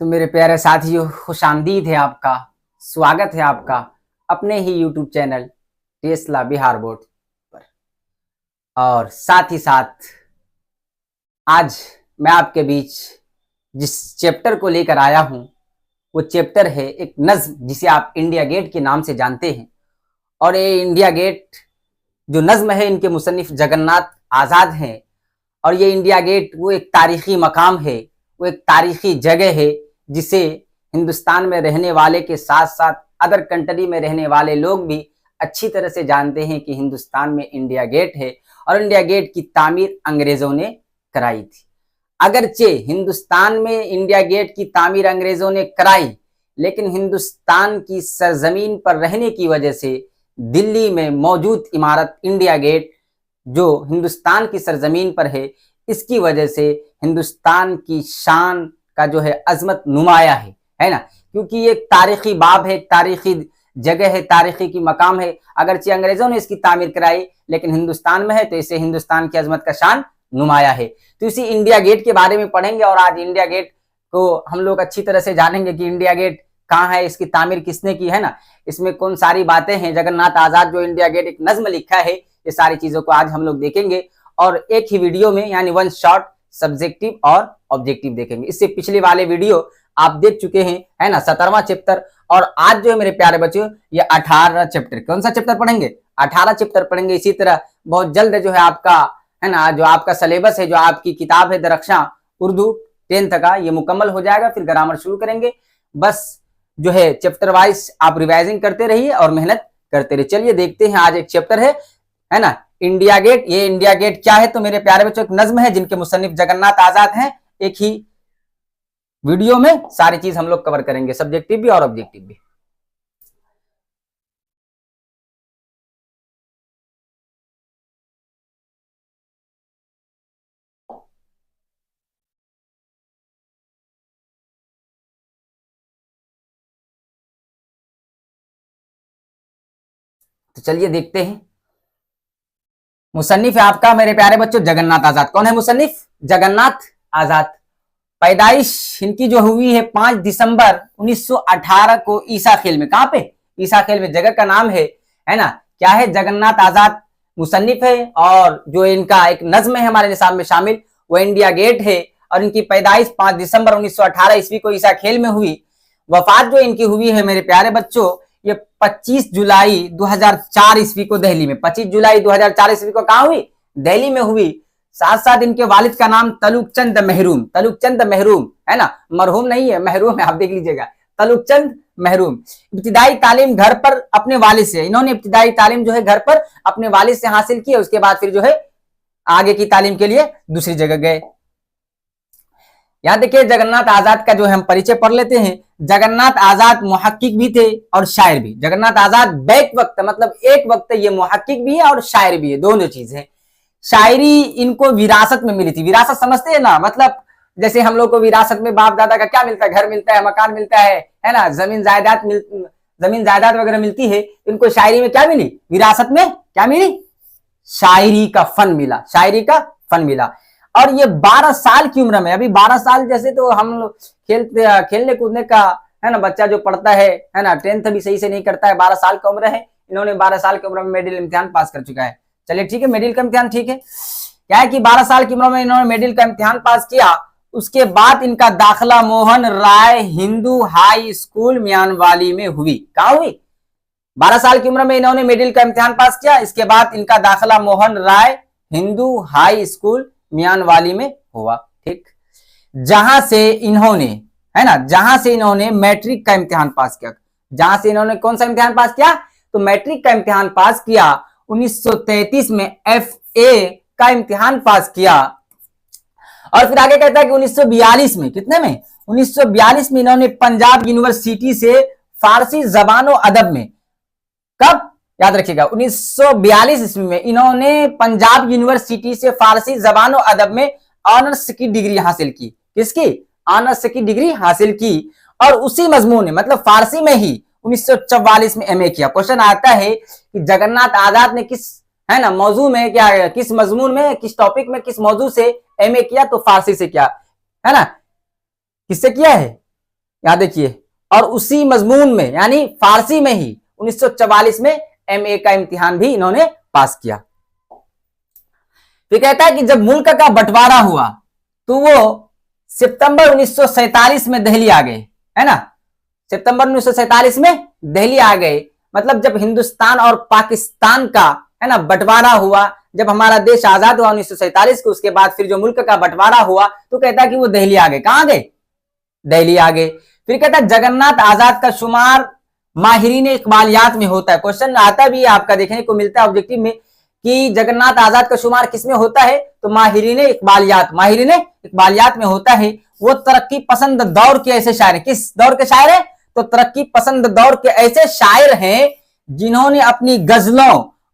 तो मेरे प्यारे साथियों, खुशामदीद है आपका। स्वागत है आपका अपने ही YouTube channel Tesla Bihar board पर। और साथ ही साथ आज मैं आपके बीच जिस चैप्टर को लेकर आया हूं वो चैप्टर है एक नज्म जिसे आप इंडिया गेट के नाम से जानते हैं। और ये इंडिया गेट जो नज्म है इनके मुसन्निफ जगन्नाथ आज़ाद हैं। और ये इंडिया गेट वो एक तारीखी मकाम है, वो एक तारीखी जगह है जिसे हिंदुस्तान में रहने वाले के साथ साथ अदर कंट्री में रहने वाले लोग भी अच्छी तरह से जानते हैं कि हिंदुस्तान में इंडिया गेट है। और इंडिया गेट की तामीर अंग्रेजों ने कराई थी। अगरचे हिंदुस्तान में इंडिया गेट की तामीर अंग्रेजों ने कराई, लेकिन हिंदुस्तान की सरजमीन पर रहने की वजह से दिल्ली में मौजूद इमारत इंडिया गेट जो हिंदुस्तान की सरजमीन पर है, इसकी वजह से हिंदुस्तान की शान का जो है अजमत नुमाया है ना। क्योंकि ये तारीखी बाब है, तारीखी जगह है, तारीखी की मकाम है। अगरचे अंग्रेजों ने इसकी तामीर कराई लेकिन हिंदुस्तान में है तो इसे हिंदुस्तान की अजमत का शान नुमाया है। तो इसी इंडिया गेट के बारे में पढ़ेंगे और आज इंडिया गेट को हम लोग अच्छी तरह से जानेंगे कि इंडिया गेट कहाँ है, इसकी तामीर किसने की है ना, इसमें कौन सारी बातें हैं। जगन्नाथ आजाद जो इंडिया गेट एक नज्म लिखा है, ये सारी चीजों को आज हम लोग देखेंगे और एक ही वीडियो में यानी वन शॉट सब्जेक्टिव और ऑब्जेक्टिव देखेंगे। इससे पिछले वाले वीडियो आप देख चुके हैं है ना, 17वां चैप्टर। और आज जो है मेरे प्यारे बच्चों ये 18 चैप्टर, कौन सा चैप्टर पढ़ेंगे? 18 चैप्टर पढ़ेंगे। इसी तरह बहुत जल्द जो है आपका है ना, जो आपका सिलेबस है, जो आपकी किताब है दरख्शां उर्दू 10th का, ये मुकम्मल हो जाएगा। फिर ग्रामर शुरू करेंगे। बस जो है चैप्टर वाइज आप रिवाइजिंग करते रहिए और मेहनत करते रहिए। चलिए देखते हैं, आज एक चैप्टर है ना, इंडिया गेट। ये इंडिया गेट क्या है? तो मेरे प्यारे बच्चों एक नज्म है जिनके मुसन्निफ जगन्नाथ आजाद हैं। एक ही वीडियो में सारी चीज हम लोग कवर करेंगे, सब्जेक्टिव भी और ऑब्जेक्टिव भी। तो चलिए देखते हैं। मुसन्निफ है आपका मेरे प्यारे बच्चों जगन्नाथ आजाद। कौन है मुसन्निफ? जगन्नाथ आजाद। पैदाइश इनकी जो हुई है 5 दिसंबर 1918 को ईसा खेल में। कहां पे? ईसा खेल में। जगह का नाम है ना, क्या है? जगन्नाथ आजाद मुसन्निफ है। और जो इनका एक नज्म है हमारे निसाब में शामिल, वो इंडिया गेट है। और इनकी पैदाइश 5 दिसंबर 1918 ईस्वी को ईसा खेल में हुई। वफात जो इनकी हुई है मेरे प्यारे बच्चों ये 25 जुलाई 2004 ईस्वी को दिल्ली में। 25 जुलाई 2004 ईस्वी को कहां हुई? दिल्ली में हुई। साथ साथ इनके वालिद का नाम तलुकचंद महरूम, तलुकचंद महरूम है ना, मरहूम नहीं है, महरूम है, आप देख लीजिएगा, तलुकचंद महरूम। इब्तिदाई तालीम घर पर अपने वालिद से, इन्होंने इब्तिदाई तालीम जो है घर पर अपने वालिद से हासिल की। उसके बाद फिर जो है आगे की तालीम के लिए दूसरी जगह गए। यहां देखिए जगन्नाथ आजाद का जो है हम परिचय पढ़ लेते हैं। जगन्नाथ आजाद मुहक्किक भी थे और शायर भी। जगन्नाथ आजाद बैक वक्त मतलब एक वक्त ये मुहक्किक भी है और शायर भी है, दोनों चीज है। शायरी इनको विरासत में मिली थी। विरासत समझते हैं ना, मतलब जैसे हम लोग को विरासत में बाप दादा का क्या मिलता है? घर मिलता है, मकान मिलता है ना, जमीन जायदाद वगैरह मिलती है। इनको शायरी में क्या मिली? विरासत में क्या मिली? शायरी का फन मिला, शायरी का फन मिला। और ये 12 साल की उम्र में, अभी 12 साल जैसे तो हम लोग खेलने कूदने का है ना, बच्चा जो पढ़ता है ना, 10th भी सही से नहीं करता है, 12 साल की उम्र है। इन्होंने 12 साल की उम्र में मेडिकल इम्तिहान पास कर चुका है। चलिए ठीक है, मेडिकल का इम्तिहान ठीक है। क्या है कि 12 साल की उम्र में इन्होंने मेडिकल का इम्तिहान पास किया। उसके बाद इनका दाखिला मोहन राय हिंदू हाई स्कूल मियानवाली में हुई। कहां हुई? 12 साल की उम्र में इन्होंने मेडिकल का इम्तिहान पास किया। इसके बाद इनका दाखिला मोहन राय हिंदू हाई स्कूल मियानवाली में हुआ। ठीक, जहां से इन्होंने है ना, जहां से इन्होंने मैट्रिक का इम्तिहान पास किया। जहां से इन्होंने कौन सा इम्तिहान पास किया? तो मैट्रिक का इम्तिहान पास किया। 1933 में FA का इम्तिहान पास किया। और फिर आगे कहता है कि 1942 में, कितने में? 1942 में इन्होंने पंजाब यूनिवर्सिटी से फारसी जबान और अदब में, कब? याद रखिएगा 1942 ईस्वी में इन्होंने पंजाब यूनिवर्सिटी से फारसी जबान और अदब में ऑनर्स की डिग्री हासिल की। किसकी? ऑनर्स की डिग्री हासिल की। और उसी मजमून में मतलब फारसी में ही 1944 में MA किया। क्वेश्चन आता है कि जगन्नाथ आजाद ने किस है ना मौजू में, क्या किस मजमून में, किस टॉपिक में, किस मौजू से MA किया? तो फारसी से किया है ना। किससे किया है? यहां देखिए, और उसी मजमून में यानी फारसी में ही 1944 में एमए का इम्तिहान भी इन्होंने पास किया। फिर कहता है कि जब मुल्क का बंटवारा हुआ तो वो सितंबर 1947 में दिल्ली आ गए, है ना, सितंबर 1947 में दिल्ली आ गए। मतलब जब हिंदुस्तान और पाकिस्तान का, है ना, बंटवारा हुआ, जब हमारा देश आजाद हुआ 1947 को, उसके बाद फिर जो मुल्क का बंटवारा हुआ तो कहता है कि वो दिल्ली आ गए। कहां गए? दिल्ली आ गए। फिर कहता है जगन्नाथ आजाद का शुमार माहिरीन इकबालियात में होता है। क्वेश्चन आता भी है आपका, देखने को मिलता है ऑब्जेक्टिव में कि जगन्नाथ आजाद का शुमार किसमें होता है, तो माहिरीन इकबालियात में होता है। वो तरक्की पसंद दौर के ऐसे शायर, किस दौर के शायर है, तो तरक्की पसंद दौर के ऐसे शायर हैं जिन्होंने अपनी गजलों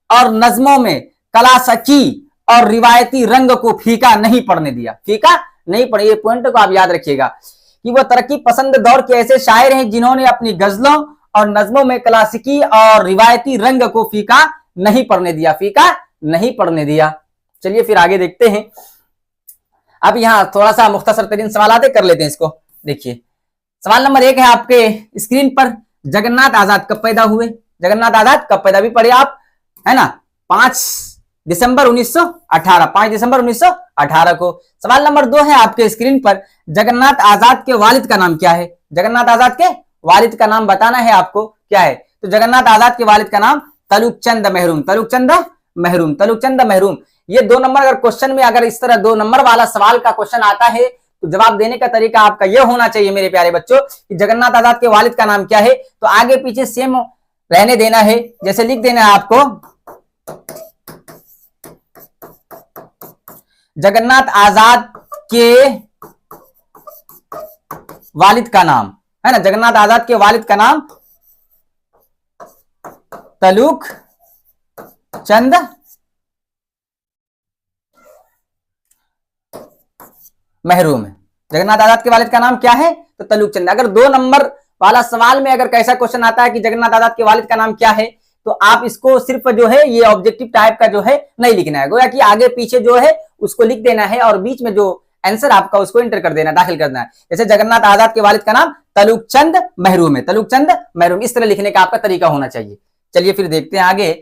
और नज्मों में क्लासिकी और रिवायती रंग को फीका नहीं पड़ने दिया। फीका नहीं पड़े, ये पॉइंट को आप याद रखिएगा कि वो तरक्की पसंद दौर के ऐसे शायर हैं जिन्होंने अपनी गजलों और नज्मों में क्लासिकी और रिवायती रंग को फीका नहीं पड़ने दिया, फीका नहीं पड़ने दिया। चलिए फिर आगे देखते हैं। अब यहां थोड़ा सा मुख्तसर तरीन सवाल आते कर लेते हैं इसको। देखिए सवाल नंबर 1 है आपके स्क्रीन पर, जगन्नाथ आजाद कब पैदा हुए? जगन्नाथ आजाद कब पैदा भी पढ़े आप, है ना, 5 दिसंबर 1918, 5 दिसंबर 1918 को। सवाल नंबर 2 है आपके स्क्रीन पर, जगन्नाथ आजाद के वालिद का नाम क्या है? जगन्नाथ आजाद के वालिद का नाम बताना है आपको, क्या है? तो जगन्नाथ आजाद के वालिद का नाम तलुकचंद महरूम, तलुकचंद महरूम, तलुकचंद महरूम। ये 2 नंबर अगर क्वेश्चन में अगर इस तरह 2 नंबर वाला सवाल का क्वेश्चन आता है तो जवाब देने का तरीका आपका यह होना चाहिए मेरे प्यारे बच्चों कि जगन्नाथ आजाद के वालिद का नाम क्या है, तो आगे पीछे सेम रहने देना है। जैसे लिख देना है आपको जगन्नाथ आजाद के वालिद का नाम, है ना, जगन्नाथ आजाद के वालिद का नाम तलुक चंद महरूम है। जगन्नाथ आजाद के वालिद का नाम क्या है, तो तलुक चंद। अगर 2 नंबर वाला सवाल में अगर कैसा क्वेश्चन आता है कि जगन्नाथ आजाद के वालिद का नाम क्या है, तो आप इसको सिर्फ जो है ये ऑब्जेक्टिव टाइप का जो है नहीं लिखना है, गोया कि आगे पीछे जो है उसको लिख देना है और बीच में जो आंसर आपका उसको एंटर कर देना, दाखिल करना है। जैसे जगन्नाथ आजाद के वालिद का नाम तलुकचंद महरूम है, तलुकचंद महरूम, इस तरह लिखने का आपका तरीका होना चाहिए। चलिए फिर देखते हैं आगे।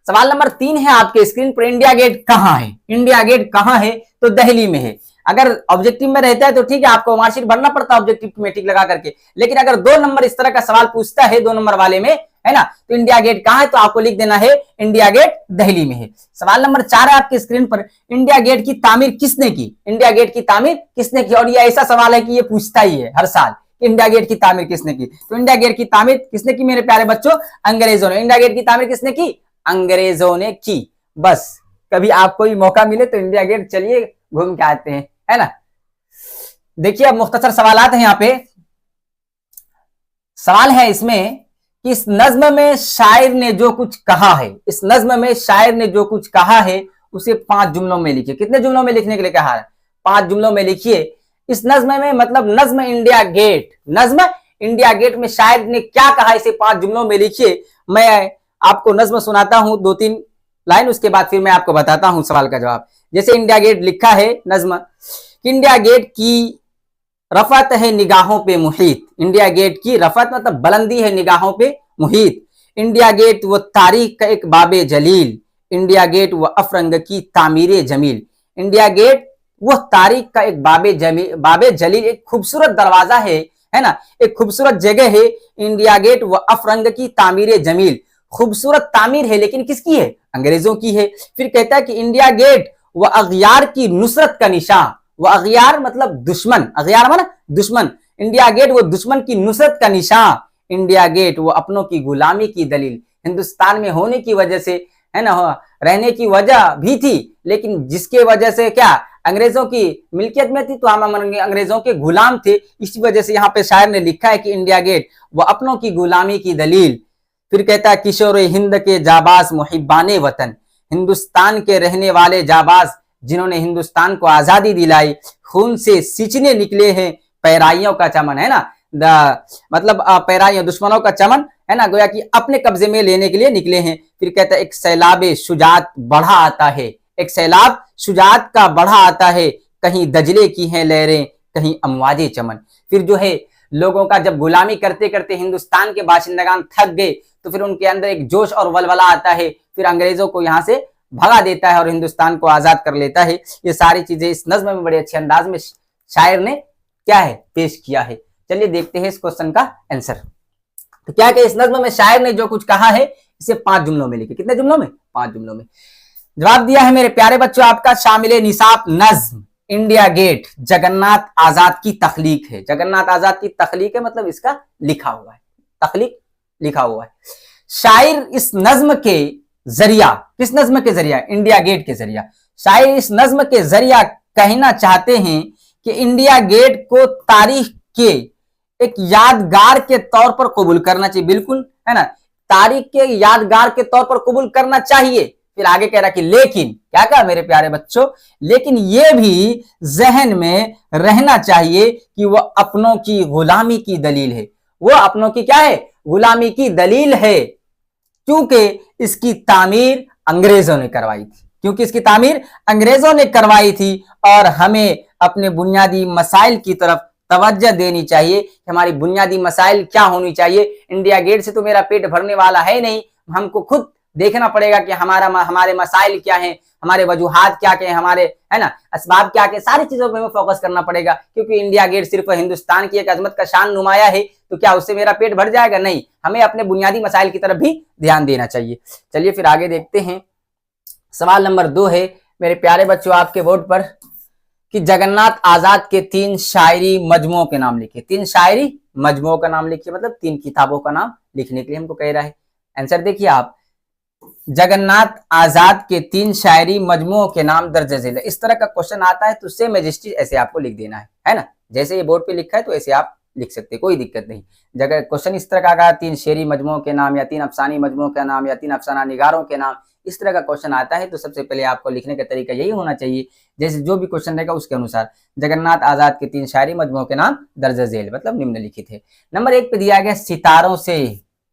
सवाल नंबर 3 है आपके स्क्रीन पर, इंडिया गेट कहां है? इंडिया गेट कहां है, तो दिल्ली में है। अगर ऑब्जेक्टिव में रहता है तो ठीक है, आपको मार्कशीट भरना पड़ता है ऑब्जेक्टिव में टिक लगा करके, लेकिन अगर 2 नंबर इस तरह का सवाल पूछता है 2 नंबर वाले में, है ना, तो इंडिया गेट कहां है, तो आपको लिख देना है इंडिया गेट दिल्ली में है। सवाल नंबर 4 है आपके स्क्रीन पर, इंडिया गेट की तामीर किसने की? इंडिया गेट की तामीर किसने की? और ये ऐसा सवाल है कि ये पूछता ही है हर साल, इंडिया गेट की तामीर किसने की? तो इंडिया गेट की तामीर किसने की मेरे प्यारे बच्चों? अंग्रेजों ने। इंडिया गेट की तामीर किसने की? अंग्रेजों ने की। बस कभी आपको भी मौका मिले तो इंडिया गेट चलिए घूम के आते हैं, है ना। देखिए अब मुख्तसर सवालात हैं यहाँ पे। सवाल है इसमें कि इस नज्म में शायर ने जो कुछ कहा है, इस नज्म में शायर ने जो कुछ कहा है उसे 5 जुमलों में लिखिए। कितने जुमलों में लिखने के लिए कहा है? 5 जुमलों में लिखिए। इस नज्म में मतलब नज्म इंडिया गेट, नज्म इंडिया गेट में शायर ने क्या कहा, इसे 5 जुमलों में लिखिए। मैं आपको नज्म सुनाता हूं 2-3 लाइन, उसके बाद फिर मैं आपको बताता हूं सवाल का जवाब। जैसे इंडिया गेट लिखा है नज्म, इंडिया गेट की रफत है निगाहों पे मुहीत, इंडिया गेट की रफत मतलब बुलंदी है निगाहों पे मुहीत। इंडिया गेट वो तारीख का एक बाबे जलील, इंडिया गेट वो अफरंग की तामीर जमील। इंडिया गेट वो तारीख का एक बाबे जलील, एक खूबसूरत दरवाजा है ना, एक खूबसूरत जगह है। इंडिया गेट वो अफरंग की तामीर जमील, खूबसूरत तामीर है लेकिन किसकी है? अंग्रेजों की है। फिर कहता है कि इंडिया गेट वो अगयार की नुसरत का निशान, वो अगयार मतलब दुश्मन, अगयार माना दुश्मन, इंडिया गेट वो दुश्मन की नुसरत का निशान। इंडिया गेट वो अपनों की गुलामी की दलील, हिंदुस्तान में होने की वजह से, है ना, रहने की वजह भी थी, लेकिन जिसके वजह से क्या अंग्रेजों की मिल्कियत में थी तो हम अंग्रेजों के गुलाम थे। इसी वजह से यहाँ पे शायर ने लिखा है कि इंडिया गेट वो अपनों की गुलामी की दलील। फिर कहता है किशोर हिंद के जाबाज मुहिब्बाने वतन, हिंदुस्तान के रहने वाले जाबाज जिन्होंने हिंदुस्तान को आजादी दिलाई, खून से सींचने निकले हैं पैराइयों का चमन, है ना, मतलब पैराइयों दुश्मनों का चमन, है ना, गोया कि अपने कब्जे में लेने के लिए निकले हैं। फिर कहता है एक सैलाब शुजात बढ़ा आता है, एक सैलाब शुजात का बढ़ा आता है, कहीं दजले की हैं लहरें, कहीं अमवाजे चमन। फिर जो है लोगों का जब गुलामी करते करते हिंदुस्तान के बाशिंदगान थक गए तो फिर उनके अंदर एक जोश और वलवला आता है, फिर अंग्रेजों को यहाँ से भगा देता है और हिंदुस्तान को आजाद कर लेता है। ये सारी चीजें इस नज्म में बड़े अच्छे अंदाज में शायर ने क्या है पेश किया है। चलिए देखते हैं इस क्वेश्चन का आंसर। तो क्या कि इस नज्म में शायर ने जो कुछ कहा है इसे 5 जुमलों में लिखे। कितने जुमलों में? 5 जुमलों में। जवाब दिया है मेरे प्यारे बच्चों आपका शामिल निसाब नज्म इंडिया गेट जगन्नाथ आजाद की तखलीक है। जगन्नाथ आजाद की तखलीक है मतलब इसका लिखा हुआ है, तखलीक लिखा हुआ है। शायर इस नज्म के जरिया, किस नज्म के जरिया? इंडिया गेट के जरिया। शायर इस नज्म के जरिया कहना चाहते हैं कि इंडिया गेट को तारीख के एक यादगार के तौर पर कबूल करना चाहिए। बिल्कुल है ना, तारीख के यादगार के तौर पर कबूल करना चाहिए। फिर आगे कह रहा कि लेकिन, क्या कहा मेरे प्यारे बच्चों, लेकिन यह भी जहन में रहना चाहिए कि वह अपनों की गुलामी की दलील है। वो अपनों की क्या है? गुलामी की दलील है, क्योंकि इसकी तामीर अंग्रेजों ने करवाई थी, क्योंकि इसकी तामीर अंग्रेजों ने करवाई थी। और हमें अपने बुनियादी मसाइल की तरफ तवज्जो देनी चाहिए कि हमारी बुनियादी मसाइल क्या होनी चाहिए। इंडिया गेट से तो मेरा पेट भरने वाला है नहीं, हमको खुद देखना पड़ेगा कि हमारे मसाइल क्या हैं, हमारे वजूहात क्या क्या हैं, हमारे है ना असबाब क्या क्या, सारी चीजों पे हमें फोकस करना पड़ेगा। क्योंकि इंडिया गेट सिर्फ हिंदुस्तान की एक अजमत का शान नुमाया है, तो क्या उससे मेरा पेट भर जाएगा? नहीं, हमें अपने बुनियादी मसाइल की तरफ भी ध्यान देना चाहिए। चलिए फिर आगे देखते हैं। सवाल नंबर 2 है मेरे प्यारे बच्चों आपके बोर्ड पर कि जगन्नाथ आजाद के 3 शायरी मजमुओं के नाम लिखिए। 3 शायरी मजमुओं का नाम लिखिए, मतलब 3 किताबों का नाम लिखने के लिए हमको कह रहा है। आंसर देखिए आप, जगन्नाथ आजाद के 3 शायरी मजमुओं के नाम दर्ज झेल। इस तरह का क्वेश्चन आता है तो सेम मैजेस्टी ऐसे आपको लिख देना है ना, जैसे ये बोर्ड पे लिखा है तो ऐसे आप लिख सकते हैं, कोई दिक्कत नहीं। जगह क्वेश्चन इस तरह का 3 शेरी मजमुओं के नाम या 3 अफसानी मजमुओं के नाम या 3 अफसाना निगारों के नाम, इस तरह का क्वेश्चन आता है तो सबसे पहले आपको लिखने का तरीका यही होना चाहिए, जैसे जो भी क्वेश्चन रहेगा उसके अनुसार जगन्नाथ आजाद के 3 शायरी मजमुओं के नाम दर्ज झेल मतलब निम्नलिखित है। नंबर 1 पे दिया गया सितारों से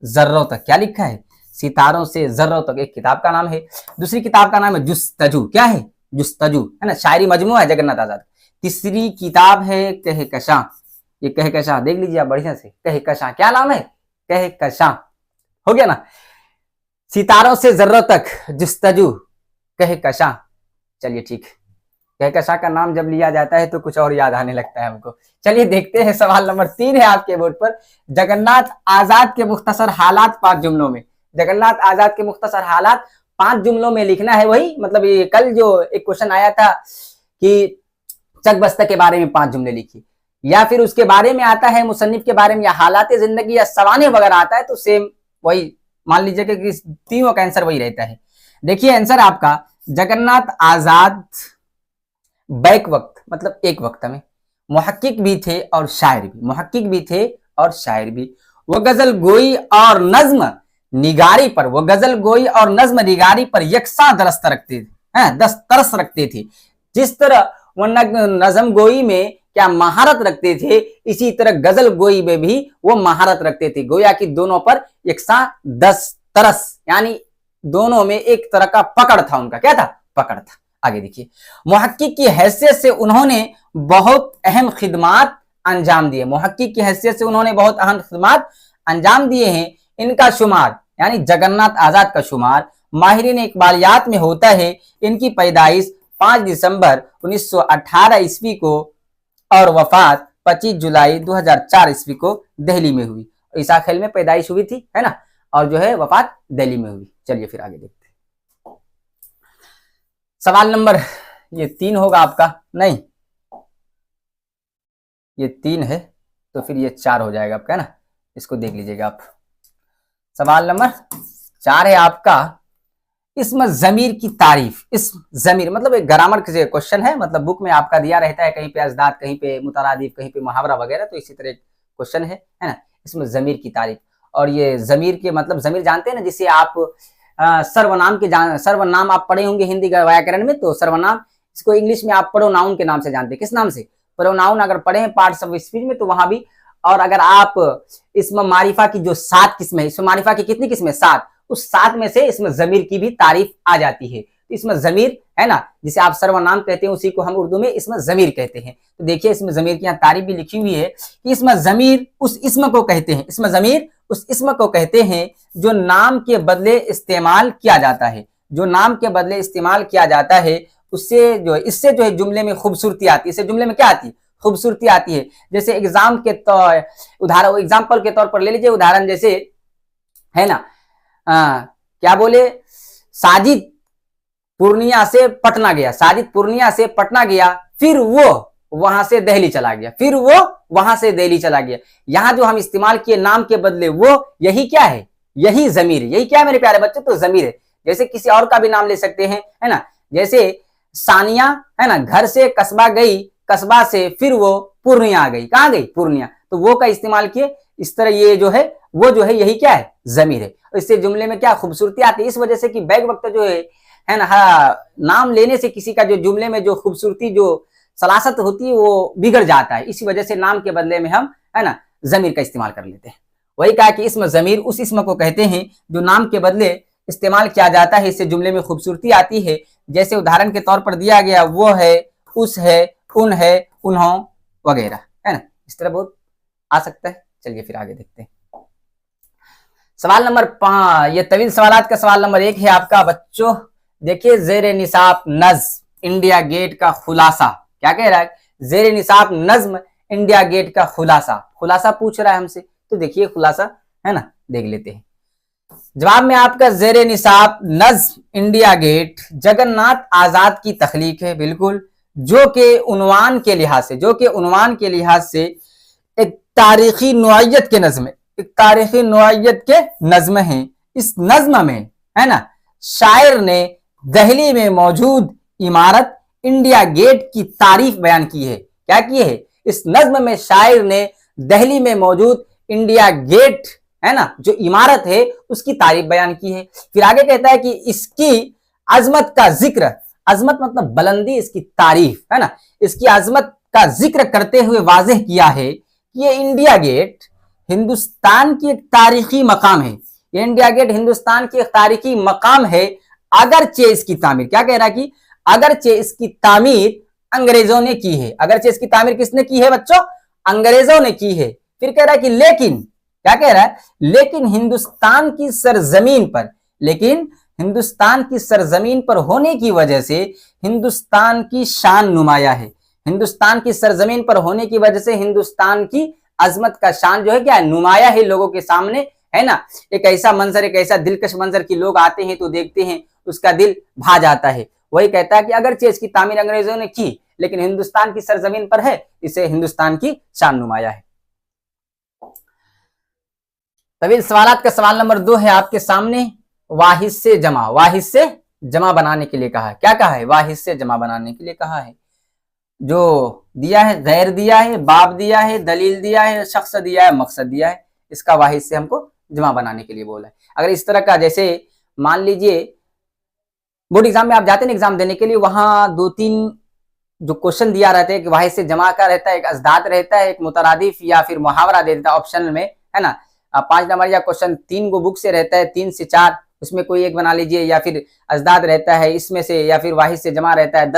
जर्रों तक। क्या लिखा है? सितारों से जर्रों तक एक किताब का नाम है। दूसरी किताब का नाम है जुस्तजू। क्या है? जुस्तजू है ना, शायरी मजमुआ है जगन्नाथ आजाद। तीसरी किताब है कहकशां। ये कहकशां देख लीजिए आप बढ़िया से, कहकशां क्या नाम है? कहकशां। हो गया ना, सितारों से जर्रों तक, जुस्तजू, कहकशां। चलिए ठीक, कहकशां का नाम जब लिया जाता है तो कुछ और याद आने लगता है हमको। चलिए देखते हैं सवाल नंबर 3 है आपके बोर्ड पर, जगन्नाथ आजाद के मुख्तसर हालात 5 जुमलों में। जगन्नाथ आजाद के मुख्तसर हालात 5 जुमलों में लिखना है। वही मतलब ये कल जो एक क्वेश्चन आया था कि चक बस्ता के बारे में 5 जुमले लिखिए, या फिर उसके बारे में आता है मुसन्निफ के बारे में, या हालात जिंदगी या सवाने वगैरह आता है तो सेम वही मान लीजिए कि तीनों का आंसर वही रहता है। देखिए आंसर आपका, जगन्नाथ आजाद बैक वक्त मतलब एक वक्त में मुहक्किक भी थे और शायर भी, मुहक्किक भी थे और शायर भी। वो गजल गोई और नज्म निगारी पर, वो गजल गोई और नज्म निगारी पर यकसा दरस्त रखते थे, तरस रखते थे। जिस तरह वो नज्म गोई में क्या महारत रखते थे, इसी तरह गजल गोई में भी वो महारत रखते थे। गोया कि दोनों पर यकसा तरस, यानी दोनों में एक तरह का पकड़ था उनका। क्या था? पकड़ था। आगे देखिए, मुहक्किक की हैसियत से उन्होंने बहुत अहम खिदमात अंजाम दिए। मुहक्किक की हैसियत से उन्होंने बहुत अहम खिदमात अंजाम दिए हैं। इनका शुमार यानी जगन्नाथ आजाद का शुमार माहिरीन इकबालियात में होता है। इनकी पैदाइश 5 दिसंबर 1918 ईस्वी को और वफात 25 जुलाई 2004 ईस्वी को दिल्ली में हुई। ईसा खेल में पैदाइश हुई थी है ना, और जो है वफात दिल्ली में हुई। चलिए फिर आगे देखते हैं। सवाल नंबर ये 3 होगा आपका, नहीं ये 3 है तो फिर ये 4 हो जाएगा आपका है ना, इसको देख लीजिएगा आप। सवाल नंबर 4 है आपका, इसम जमीर की तारीफ। इसम जमीर मतलब एक ग्रामर के क्वेश्चन है, मतलब बुक में आपका दिया रहता है, कहीं पे अजदाद, कहीं पे मुतरादिफ, कहीं पे मुहावरा वगैरह, तो इसी तरह क्वेश्चन है ना। इसमें जमीर की तारीफ, और ये जमीर के मतलब जमीर जानते हैं ना, जिसे आप सर्वनाम के सर्वनाम आप पढ़े होंगे हिंदी व्याकरण में, तो सर्वनाम इसको इंग्लिश में आप प्रोनाउन के नाम से जानते हैं। किस नाम से? प्रोनाउन। अगर पढ़े हैं पार्ट्स ऑफ स्पीच में तो वहां भी। और अगर आप इसमें मारिफा की जो 7 किस्में है, इसमें मारिफा की कितनी किस्में? 7। उस 7 में से इसमें जमीर की भी तारीफ आ जाती है। इसमें जमीर है ना, जिसे आप सर्वनाम कहते हैं उसी को हम उर्दू में इसमें जमीर कहते हैं। तो देखिए इसमें जमीर की यहाँ तारीफ भी लिखी हुई है कि इसमें जमीर उस इसम को कहते हैं, इसमें जमीर उस इसम को कहते हैं जो नाम के बदले इस्तेमाल किया जाता है, जो नाम के बदले इस्तेमाल किया जाता है उससे जो है, इससे जो है जुमले में खूबसूरती आती है। इससे जुमले में क्या आती है? खूबसूरती आती है। जैसे एग्जाम्पल के तौर पर ले लीजिए उदाहरण, जैसे है ना क्या बोले, साजिद पूर्णिया से पटना गया, साजिद पूर्णिया से पटना गया, फिर वो वहां से दिल्ली चला गया, फिर वो वहां से दिल्ली चला गया। यहां जो हम इस्तेमाल किए नाम के बदले वो, यही क्या है? यही जमीर, यही क्या है मेरे प्यारे बच्चों? तो जमीर है। जैसे किसी और का भी नाम ले सकते हैं, है ना, जैसे सानिया है ना घर से कस्बा गई, कस्बा से फिर वो पूर्णिया आ गई। कहां गई? पूर्णिया। तो वो का इस्तेमाल किए। इस तरह ये जो है वो जो है यही क्या है? जमीर है। इससे जुमले में क्या खूबसूरती आती है, इस वजह से कि बैक वक्त जो है ना, नाम लेने से किसी का जो जुमले में जो खूबसूरती जो सलासत होती है वो बिगड़ जाता है। इसी वजह से नाम के बदले में हम है ना जमीर का इस्तेमाल कर लेते हैं। वही कहा कि इसमें जमीर उस इसम को कहते हैं जो नाम के बदले इस्तेमाल किया जाता है, इससे जुमले में खूबसूरती आती है। जैसे उदाहरण के तौर पर दिया गया, वो है, उस है, उन है, उन्हों वगैरह, है ना। इस तरह बहुत आ सकता है। चलिए फिर आगे देखते हैं। सवाल नंबर 5, ये तवील सवालात का सवाल नंबर 1 है आपका बच्चों। देखिए जेर निसाब नज्म इंडिया गेट का खुलासा क्या कह रहा है? जेर निसाब नज्म इंडिया गेट का खुलासा, खुलासा पूछ रहा है हमसे। तो देखिए खुलासा है ना, देख लेते हैं। जवाब में आपका जेर निसाब नज्म इंडिया गेट जगन्नाथ आजाद की तख्लीक है, बिल्कुल, जो के उन्वान के लिहाज से, जो के उन्वान के लिहाज से एक तारीखी नौइयत के नज्म, एक तारीखी नौइयत के नज्म है। इस नज्म में है ना शायर ने दिल्ली में मौजूद इमारत इंडिया गेट की तारीफ बयान की है। क्या की है? इस नज्म में शायर ने दिल्ली में मौजूद इंडिया गेट है ना जो इमारत है उसकी तारीफ बयान की है। फिर आगे कहता है कि इसकी अजमत का जिक्र, अजमत मतलब बुलंदी, इसकी तारीफ है ना, इसकी अजमत का जिक्र करते हुए वाज़ेह किया है कि ये इंडिया गेट हिंदुस्तान की एक तारीखी मकाम है। ये इंडिया गेट हिंदुस्तान की एक तारीखी मकाम है, अगरचे इसकी तामीर, क्या कह रहा है कि अगरचे इसकी तामीर अंग्रेजों ने की है। अगरचे इसकी तामीर किसने की है बच्चों? अंग्रेजों ने की है। फिर कह रहा है कि लेकिन, क्या कह रहा है? लेकिन हिंदुस्तान की सरजमीन पर, लेकिन हिंदुस्तान की सरजमीन पर होने की वजह से हिंदुस्तान की शान नुमाया है। हिंदुस्तान की सरजमीन पर होने की वजह से हिंदुस्तान की अजमत का शान जो है क्या है? नुमाया है लोगों के सामने, है ना। एक ऐसा मंजर, एक ऐसा दिलकश मंजर की लोग आते हैं तो देखते हैं उसका दिल भा जाता है। वही कहता है कि अगरचे इसकी तामीर अंग्रेजों ने की लेकिन हिंदुस्तान की सरजमीन पर है, इसे हिंदुस्तान की शान नुमाया है। तवील सवालात का सवाल नंबर 2 है आपके सामने। वाहिद से जमा, वाहिद से जमा बनाने के लिए कहा है। क्या कहा है? वाहिद से जमा बनाने के लिए कहा है। जो दिया है गैर दिया है, बाब दिया है, दलील दिया है, शख्स दिया है, मकसद दिया है, इसका वाहिद से हमको जमा बनाने के लिए बोला है। अगर इस तरह का, जैसे मान लीजिए बोर्ड एग्जाम में आप जाते हैं एग्जाम देने के लिए, वहां 2-3 जो क्वेश्चन दिया रहता है कि वाहिद से जमा का रहता है, एक अजदाद रहता है, एक मुतरादिफ या फिर मुहावरा दे देता है ऑप्शनल में, है ना। 5 नंबर या क्वेश्चन 3 गो बुक से रहता है, 3 से 4, उसमें कोई एक बना लीजिए, या फिर अजदाद रहता है इसमें से, या फिर वाहिद से जमा रहता है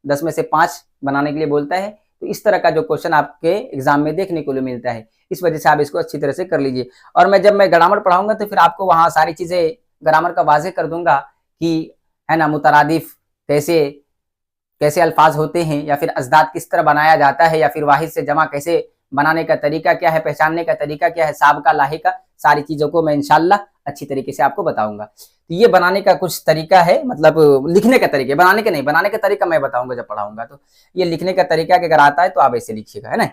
10 में से 5 बनाने के लिए बोलता है। तो इस तरह का जो क्वेश्चन आपके एग्जाम में देखने को मिलता है, इस वजह से आप इसको अच्छी तरह से कर लीजिए। और मैं जब मैं ग्रामर पढ़ाऊंगा तो फिर आपको वहां सारी चीजें ग्रामर का वाजे कर दूंगा कि है ना मुतरादिफ कैसे कैसे अल्फाज होते हैं, या फिर अजदाद किस तरह बनाया जाता है, या फिर वाहिद से जमा कैसे बनाने का तरीका क्या है, पहचानने का तरीका क्या है, साबका लाहिका, सारी चीजों को मैं इंशाल्लाह अच्छी तरीके से आपको बताऊंगा। तो ये बनाने का कुछ तरीका है, मतलब लिखने का तरीका, बनाने का नहीं, बनाने का तरीका मैं बताऊंगा जब पढ़ाऊंगा। तो ये लिखने का तरीका अगर आता है तो आप ऐसे लिखिएगा, है ना।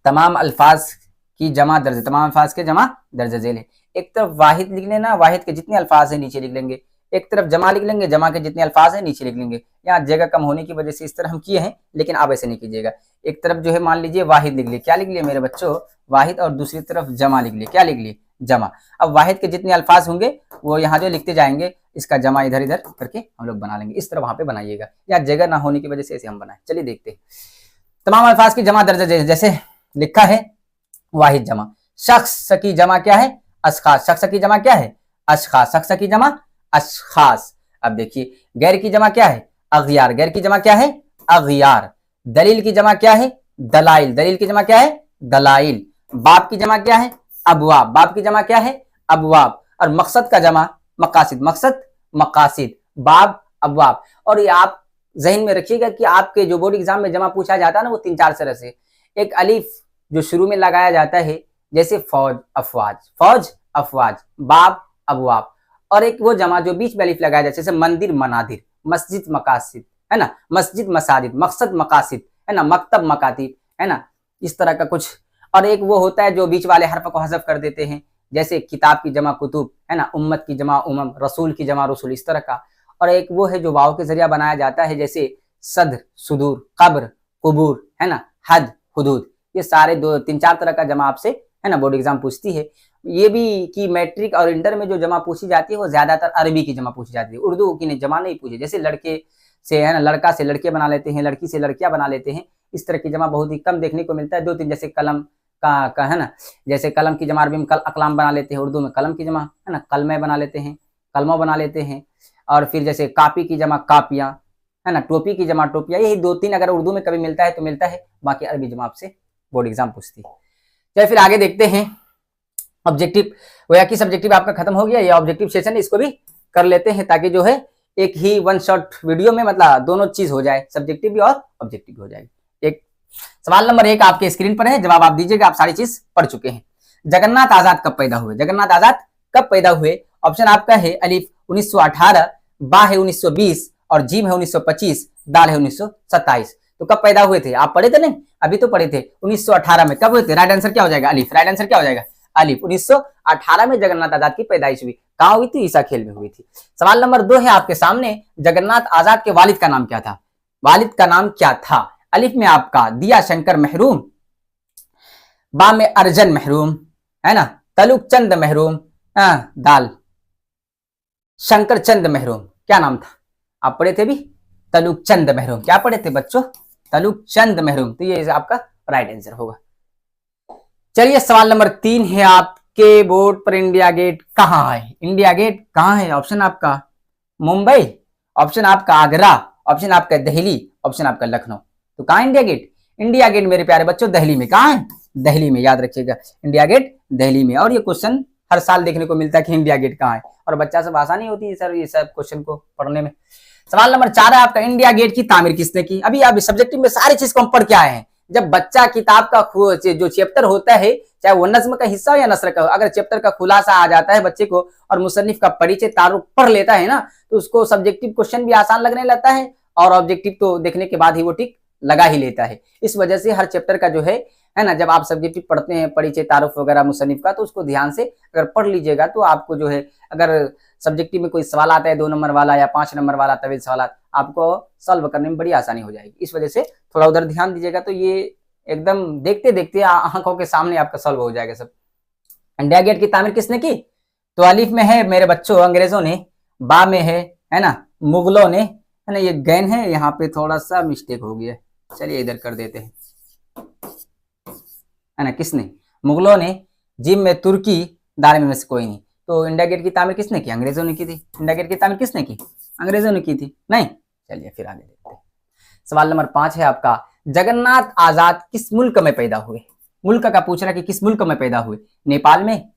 तमाम अल्फाज की जमा दर्ज, तमाम अल्फाज के जमा दर्ज झेल है। एक तरफ वाहिद लिख लेना, वाहिद के जितने अल्फाज है नीचे लिख लेंगे, एक तरफ जमा लिख लेंगे, जमा के जितने अल्फाज है नीचे लिख लेंगे। यहाँ जगह कम होने की वजह से इस तरह हम किए हैं, लेकिन आप ऐसे नहीं कीजिएगा। एक तरफ जो है मान लीजिए वाहिद लिख लिए, क्या लिख लिए मेरे बच्चों? वाहिद, और दूसरी तरफ जमा लिख लिए, क्या लिख लिए? जमा। अब वाहिद के जितने अल्फाज होंगे वो यहाँ जो लिखते जाएंगे, इसका जमा इधर इधर करके हम लोग बना लेंगे। इस तरह वहां पे बनाइएगा, या जगह ना होने की वजह से ऐसे हम बनाए। चलिए देखते हैं। तमाम अल्फाज की जमा दर्ज जैसे लिखा है वाहिद जमा। शख्स की जमा क्या है? अशखास। शख्स की जमा क्या है? अशखास। शख्स की जमा अशखास। अब देखिए, गैर की जमा क्या है? अगयार। गैर की जमा क्या है? अगयार। दलील की जमा क्या है? दलाइल। दलील की जमा क्या है? दलाइल। बाब की जमा क्या है? अबवाब। बाब की जमा क्या है? अबवाब। और मकसद का जमा मकासिद। मकसद मकासिद। बाब अबवाब। और ये आप जहन में रखिएगा कि आपके जो बोर्ड एग्जाम में जमा पूछा जाता है ना, वो 3-4 तरह से। एक अलिफ जो शुरू में लगाया जाता है, जैसे फौज अफवाज, फौज अफवाज, बाब अबवाब। और एक वो जमा जो बीच में अलिफ लगाया जाता है, जैसे मंदिर मनादिर, मस्जिद मकासिद, है ना, मस्जिद मसाजिद, मकसद मकासिद, है ना, मकतब मकातिब, है ना, इस तरह का कुछ। और एक वो होता है जो बीच वाले हर्फ को हज़फ कर देते हैं, जैसे किताब की जमा कुतुब, है ना, उम्मत की जमा उमम, रसूल की जमा रसूल, इस तरह का। और एक वो है जो वाव के जरिया बनाया जाता है, जैसे सदर, सुदूर, कब्र, कुबूर, है ना, हद, हुदूद। ये सारे 2-3-4 तरह का जमा आपसे, है ना, बोर्ड एग्जाम पूछती है। ये भी कि मैट्रिक और इंटर में जो जमा पूछी जाती है वो ज्यादातर अरबी की जमा पूछी जाती है, उर्दू की जमा नहीं पूछी। जैसे लड़के से, है ना, लड़का से लड़के बना लेते हैं, लड़की से लड़कियां बना लेते हैं, इस तरह की जमा बहुत ही कम देखने को मिलता है। 2-3 जैसे कलम का है ना, जैसे कलम की जमा अरबी में अकलाम बना लेते हैं, उर्दू में कलम की जमा, है ना, कलमे बना लेते हैं, कलमों बना लेते हैं। और फिर जैसे कापी की जमा कापियां, है ना, टोपी की जमा टोपियां। यही 2-3 अगर उर्दू में कभी मिलता है तो मिलता है, बाकी अरबी जमा आपसे बोर्ड एग्जाम पूछती है। चलिए फिर आगे देखते हैं ऑब्जेक्टिव। वो या कि सब्जेक्टिव आपका खत्म हो गया, ये ऑब्जेक्टिव सेशन, इसको भी कर लेते हैं ताकि जो है एक ही वन शॉट वीडियो में मतलब दोनों चीज हो जाए, सब्जेक्टिव भी और ऑब्जेक्टिव भी हो जाएगी। एक सवाल नंबर 1 आपके स्क्रीन पर है, जवाब आप दीजिएगा, आप सारी चीज पढ़ चुके हैं। जगन्नाथ आजाद कब पैदा हुए? जगन्नाथ आजाद कब पैदा हुए? ऑप्शन आपका है अलिफ 1918, बा है 1920, और जीम है 1925, दाल है 1927। तो कब पैदा हुए थे? आप पढ़े थे नहीं? अभी तो पढ़े थे 1918 में। कब हुए थे? राइट आंसर क्या हो जाएगा? अलिफ। राइट आंसर क्या हो जाएगा? अलिफ। 1918 में जगन्नाथ आजाद की पैदाइश हुई। कहां हुई थी? ईसा खेल में हुई थी। सवाल नंबर 2 है आपके सामने, जगन्नाथ आजाद के वालिद का नाम क्या था? वालिद का नाम क्या था? अलिफ में आपका दिया शंकर महरूम, बा में अर्जन महरूम, है ना, तलुक चंद महरूम, दाल शंकर चंद महरूम। क्या नाम था? आप पढ़े थे भी, तलुक चंद महरूम। क्या पढ़े थे बच्चों? तलुक चंद महरूम। तो ये आपका राइट आंसर होगा। चलिए सवाल नंबर 3 है आपके बोर्ड पर, इंडिया गेट कहां है? इंडिया गेट कहां है? ऑप्शन आपका मुंबई, ऑप्शन आपका आगरा, ऑप्शन आपका दिल्ली, ऑप्शन आपका लखनऊ। तो कहां इंडिया गेट? इंडिया गेट मेरे प्यारे बच्चों दिल्ली में। कहां है? दिल्ली में, याद रखिएगा, इंडिया गेट दिल्ली में। और ये क्वेश्चन हर साल देखने को मिलता है कि इंडिया गेट कहां है, और बच्चा सब आसानी होती है सर ये सब क्वेश्चन को पढ़ने में। सवाल नंबर 4 है आपका, इंडिया गेट की तामीर किसने की? अभी आप सब्जेक्टिव में सारी चीज को हम पढ़ के आए हैं। जब बच्चा किताब का जो चैप्टर होता है, चाहे वो नज्म का हिस्सा हो या नसर का हो, अगर चैप्टर का खुलासा आ जाता है बच्चे को और मुसन्निफ का परिचय तारुफ पढ़ लेता है ना, तो उसको सब्जेक्टिव क्वेश्चन भी आसान लगने लगता है, और ऑब्जेक्टिव तो देखने के बाद ही वो टिक लगा ही लेता है। इस वजह से हर चैप्टर का जो है ना, जब आप सब्जेक्टिव पढ़ते हैं, परिचय तारुफ वगैरह मुसन्निफ का, तो उसको ध्यान से अगर पढ़ लीजिएगा तो आपको जो है, अगर सब्जेक्टिव में कोई सवाल आता है 2 नंबर वाला या 5 नंबर वाला तवील सवाल, आपको सॉल्व करने में बड़ी आसानी हो जाएगी। इस वजह से थोड़ा उधर ध्यान दीजिएगा, तो ये एकदम देखते देखते आंखों के सामने आपका सॉल्व हो जाएगा सब। इंडिया गेट की तामीर किसने की? तो अलिफ में है मेरे बच्चों अंग्रेजों ने, बा में है ना, मुगलों ने, है ना, ये गैन है, यहाँ पे थोड़ा सा मिस्टेक हो गया, चलिए इधर कर देते हैं, है ना, किसने? मुगलों ने, जिम में तुर्की, दाल में से कोई नहीं। तो इंडिया गेट की तामीर किसने की? अंग्रेजों ने की थी। इंडिया गेट की तामीर किसने की? अंग्रेजों ने की थी, नहीं? चलिए फिर आगे देखते हैं। सवाल नंबर 5 है आपका, जगन्नाथ आजाद किस मुल्क में पैदा हुए? मुल्क का पूछ रहा है कि किस मुल्क में पैदा हुए। नेपाल में,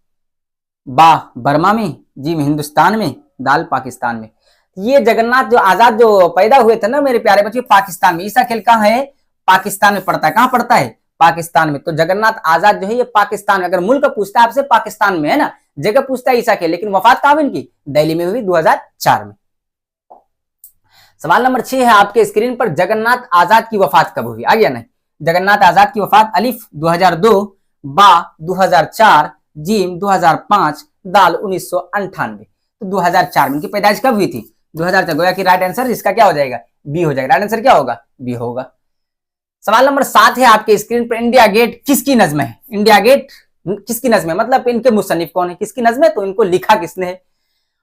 बा बर्मा में, जीम हिंदुस्तान में, दाल पाकिस्तान में। ये जगन्नाथ जो आजाद जो पैदा हुए थे ना मेरे प्यारे बच्चे, पाकिस्तान में। ईसा खेल कहाँ है? पाकिस्तान में पड़ता है। कहाँ पड़ता है? पाकिस्तान में। तो जगन्नाथ आजाद जो है ये पाकिस्तान में, अगर मुल्क पूछता है आपसे पाकिस्तान में, है ना, जगह पूछता है ईसा खेल, लेकिन वफात कहाँ इनकी? दिल्ली में हुई 2004 में। सवाल नंबर 6 है आपके स्क्रीन पर, जगन्नाथ आजाद की वफात कब हुई? आ गया ना? जगन्नाथ आजाद की वफात अलिफ 2002, बा 2004, जीम 2005, दाल 1998। तो 2004 में इनकी पैदाइश कब हुई थी? 2004। गोया कि राइट आंसर इसका क्या हो जाएगा? बी हो जाएगा। राइट आंसर क्या होगा? बी होगा। सवाल नंबर 7 है आपके स्क्रीन पर, इंडिया गेट किसकी नज्म है? इंडिया गेट किसकी नज्म है, मतलब इनके मुसन्निफ कौन है, किसकी नज्म है, तो इनको लिखा किसने है?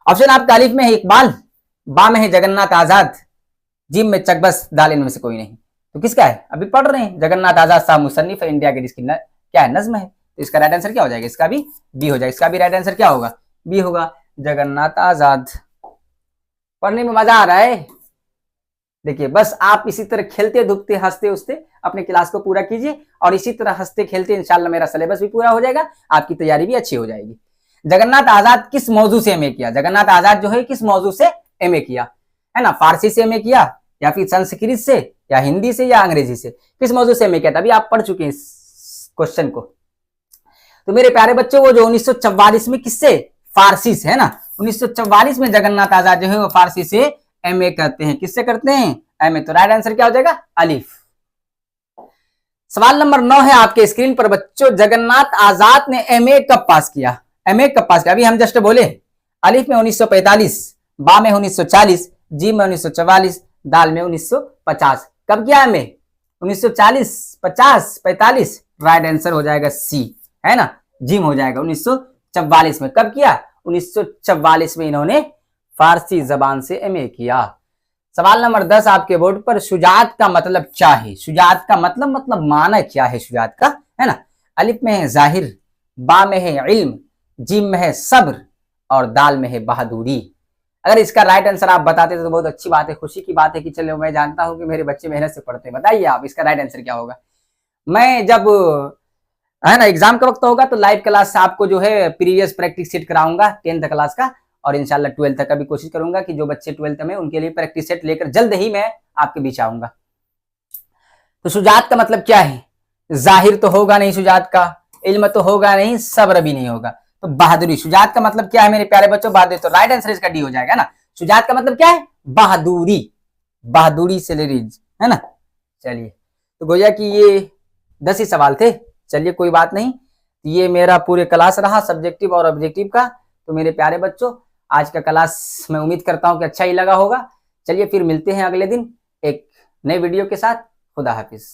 ऑप्शन आपका अलिफ में है इकबाल, बा में है जगन्नाथ आजाद, जिम में चकबस, दाल इनमें से कोई नहीं। तो किसका है? अभी पढ़ रहे हैं, जगन्नाथ आजाद साहब मुसन्निफ है, इंडिया गेट इसकी क्या है? नज्म है। तो इसका राइट आंसर क्या हो जाएगा? इसका भी बी हो जाएगा। इसका भी राइट आंसर क्या होगा? बी होगा, जगन्नाथ आजाद। पढ़ने में मजा आ रहा है? देखिए बस आप इसी तरह खेलते धूपते हंसते उठते अपने क्लास को पूरा कीजिए और इसी तरह हंसते खेलते इंशाल्लाह मेरा सिलेबस भी पूरा हो जाएगा, आपकी तैयारी भी अच्छी हो जाएगी। जगन्नाथ आजाद किस मौजू से एमए किया? जगन्नाथ आजाद जो है किस मौजू से एमए किया, है ना? फारसी से एमए किया या फिर संस्कृत से या हिंदी से या अंग्रेजी से, किस मौजू से एमए किया था? अभी आप पढ़ चुके हैं इस क्वेश्चन को। तो मेरे प्यारे बच्चों वो जो 1944 में किससे? फारसी से, है ना? 1944 में जगन्नाथ आजाद जो है वो फारसी से एमए करते हैं। किससे करते हैं? एमए। तो राइट आंसर क्या हो जाएगा? अलिफ। सवाल नंबर 9 है आपके स्क्रीन पर बच्चों, जगन्नाथ आजाद ने एमए कब पास किया? एमए कब पास किया? अभी हम जस्ट बोले अलिफ में 1945, बा में 1940, जीम में 1944, दाल में 1950। कब किया एमए? 1940, 50, 45? राइट आंसर हो जाएगा सी, है ना? जिम हो जाएगा 1944 में। कब किया? 1944 में इन्होंने फारसी जबान से एमए किया। सवाल नंबर 10 आपके बोर्ड पर, शुजात का मतलब क्या है? शुजात का मतलब माना क्या है शुजात का, है ना? अलिफ में है जाहिर, बा में है इल्म, जिम में है सब्र और दाल में है बहादुरी। अगर इसका राइट आंसर आप बताते तो बहुत अच्छी बात है, खुशी की बात है कि चलो मैं जानता हूं कि मेरे बच्चे मेहनत से पढ़ते हैं। बताइए आप इसका राइट आंसर क्या होगा? मैं जब, है ना, एग्जाम का वक्त होगा तो लाइव क्लास आपको जो है प्रीवियस प्रैक्टिस सेट कराऊंगा 10th क्लास का, और इंशाल्लाह 12th तक का भी कोशिश करूंगा कि जो बच्चे 12th में उनके लिए प्रैक्टिस सेट लेकर जल्द ही मैं आपके बीच आऊंगा। तो शुजात का मतलब क्या है? जाहिर तो होगा नहीं शुजात का, इल्म तो होगा नहीं, सब्र भी नहीं होगा, तो बहादुरी। शुजात का मतलब क्या है मेरे प्यारे बच्चों? बहादुरी। तो राइट आंसर इसका डी हो जाएगा ना। शुजात का मतलब क्या है? बहादुरी। बहादुरी से लेडीज, है ना? चलिए, तो गोया कि ये 10 ही सवाल थे। चलिए कोई बात नहीं, ये मेरा पूरे क्लास रहा सब्जेक्टिव और ऑब्जेक्टिव का। तो मेरे प्यारे बच्चों आज का क्लास मैं उम्मीद करता हूं कि अच्छा ही लगा होगा। चलिए फिर मिलते हैं अगले दिन एक नए वीडियो के साथ। खुदा हाफिज।